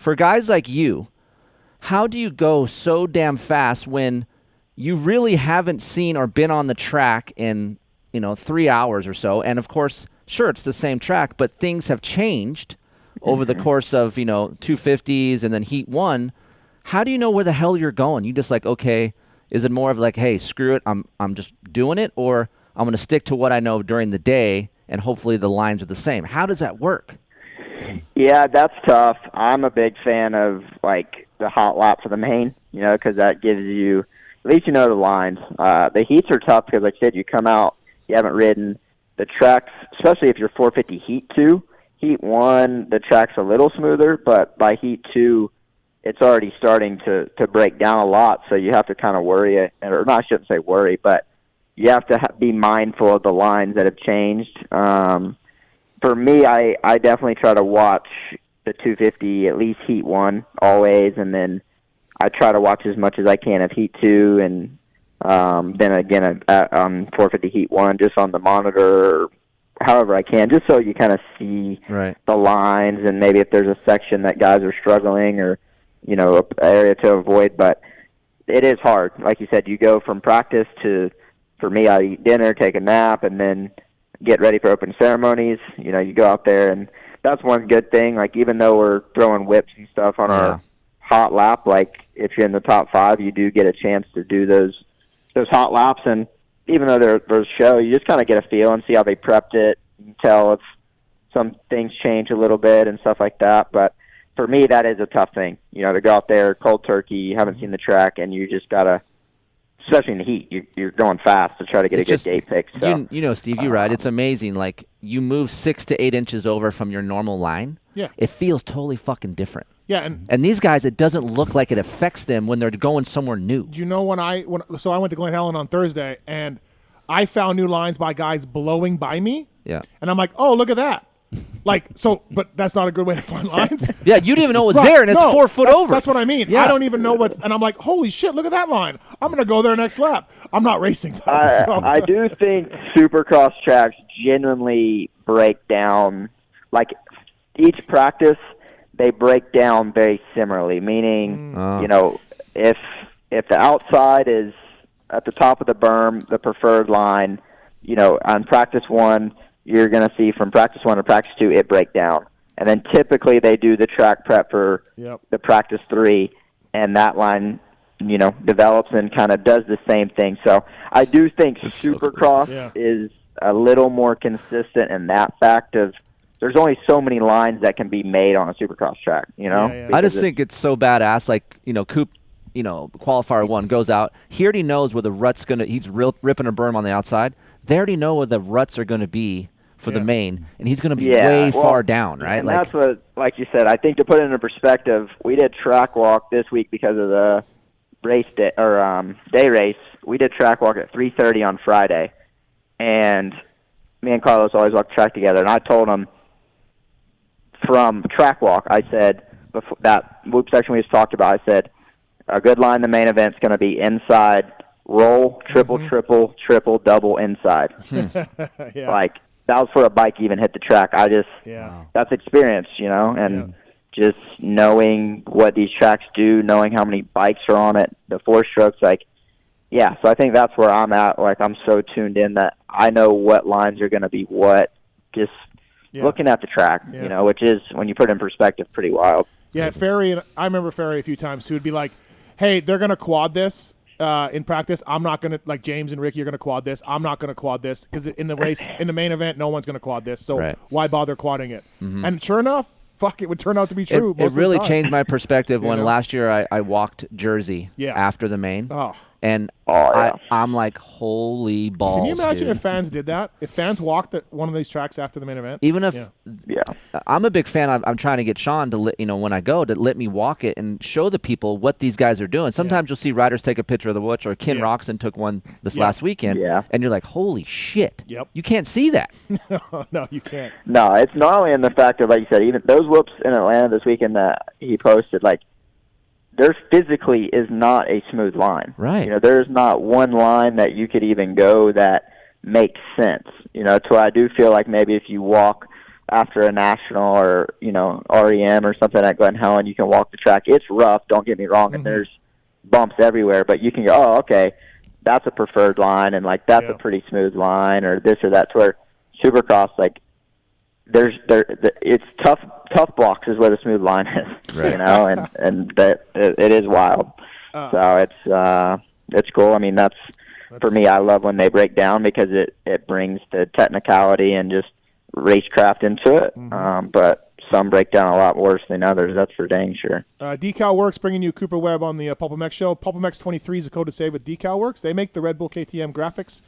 for guys like you, how do you go so damn fast when you really haven't seen or been on the track in, 3 hours or so? And of course, sure, it's the same track, but things have changed over the course of, 250s and then Heat 1. How do you know where the hell you're going? You just like, okay, is it more of like, hey, screw it, I'm just doing it, or I'm going to stick to what I know during the day and hopefully the lines are the same? How does that work? Yeah, that's tough. I'm a big fan of like the hot lap for the main, because that gives you, at least the lines. The heats are tough because, like I said, you come out, you haven't ridden. The tracks, especially if you're 450 Heat 2, Heat 1, the track's a little smoother, but by Heat 2, it's already starting to break down a lot, so you have to kind of worry, or not, I shouldn't say worry, but you have to be mindful of the lines that have changed. For me, I definitely try to watch the 250, at least Heat 1, always, and then I try to watch as much as I can of Heat 2, and then again on 450 Heat 1, just on the monitor, or however I can, just so you kind of see the lines, and maybe if there's a section that guys are struggling, or, an area to avoid. But it is hard. Like you said, you go from practice to, for me, I eat dinner, take a nap, and then get ready for open ceremonies. You go out there, and that's one good thing. Like, even though we're throwing whips and stuff on our hot lap, like, if you're in the top 5, you do get a chance to do those hot laps. And even though there's show, you just kind of get a feel and see how they prepped it. You can tell if some things change a little bit and stuff like that. But for me, that is a tough thing, to go out there cold turkey, you haven't seen the track, and you just got to, especially in the heat, you're going fast to try to get a good gate pick. So. Steve, you're right. It's amazing. Like, you move 6 to 8 inches over from your normal line. Yeah. It feels totally fucking different. Yeah, and these guys, it doesn't look like it affects them when they're going somewhere new. Do you know so I went to Glen Helen on Thursday, and I found new lines by guys blowing by me. Yeah. And I'm like, oh, look at that. But that's not a good way to find lines. Yeah, you didn't even know it was there, and it's 4 foot over. That's what I mean. Yeah. I don't even know and I'm like, holy shit, look at that line. I'm going to go there next lap. I'm not racing. I do think Supercross tracks genuinely break down, like, each practice, they break down very similarly, meaning, if the outside is at the top of the berm, the preferred line, on practice 1, you're going to see from practice 1 to practice 2, it break down. And then typically they do the track prep for the practice 3, and that line, develops and kind of does the same thing. So I do think Supercross is a little more consistent in that fact of there's only so many lines that can be made on a Supercross track, I just think it's so badass. Like, Coop, qualifier 1 goes out. He already knows where the rut's going to – he's ripping a berm on the outside. They already know where the ruts are going to be for the main, and he's going to be way far down, right? And that's what, like you said, I think to put it into perspective, we did track walk this week because of the race day, or day race. We did track walk at 3:30 on Friday, and me and Carlos always walk the track together, and I told him from track walk, I said, before that whoop section we just talked about, I said, a good line in the main event is going to be inside, roll, triple, triple, double inside. Like, that was for a bike even hit the track. That's experience, and just knowing what these tracks do, knowing how many bikes are on it, the 4 strokes, so I think that's where I'm at. Like, I'm so tuned in that I know what lines are going to be what, just looking at the track, which is, when you put it in perspective, pretty wild. Yeah, I remember Ferry a few times who would be like, hey, they're going to quad this in practice. I'm not going to, like James and Ricky are going to quad this. I'm not going to quad this because in the race, in the main event, no one's going to quad this. So why bother quadding it? Mm-hmm. And sure enough, it would turn out to be true. It really changed my perspective when last year I walked Jersey after the main. Oh. And I'm like, holy balls. Can you imagine dude. if fans did that? If fans walked one of these tracks after the main event? Even if I'm a big fan. I'm trying to get Sean to when I go to let me walk it and show the people what these guys are doing. Sometimes you'll see riders take a picture of the witch, or Ken Roxon took one this last weekend, and you're like, holy shit. Yep. You can't see that. No, you can't. No, it's not only in the fact of, like you said, even those whoops in Atlanta this weekend that he posted, like, there physically is not a smooth line. Right. There's not one line that you could even go that makes sense. So I do feel like maybe if you walk after a national or, REM or something at Glen Helen, you can walk the track. It's rough, don't get me wrong, and there's bumps everywhere, but you can go, oh, okay, that's a preferred line, and like that's a pretty smooth line, or this or that. To where Supercross, like it's tough blocks is where the smooth line is, right. and that it is wild. So it's cool. I mean, that's for me. I love when they break down because it brings the technicality and just racecraft into it. But some break down a lot worse than others. That's for dang sure. Decal Works bringing you Cooper Webb on the PulpMX show. PulpMX 23 is the code to save with Decal Works. They make the Red Bull KTM graphics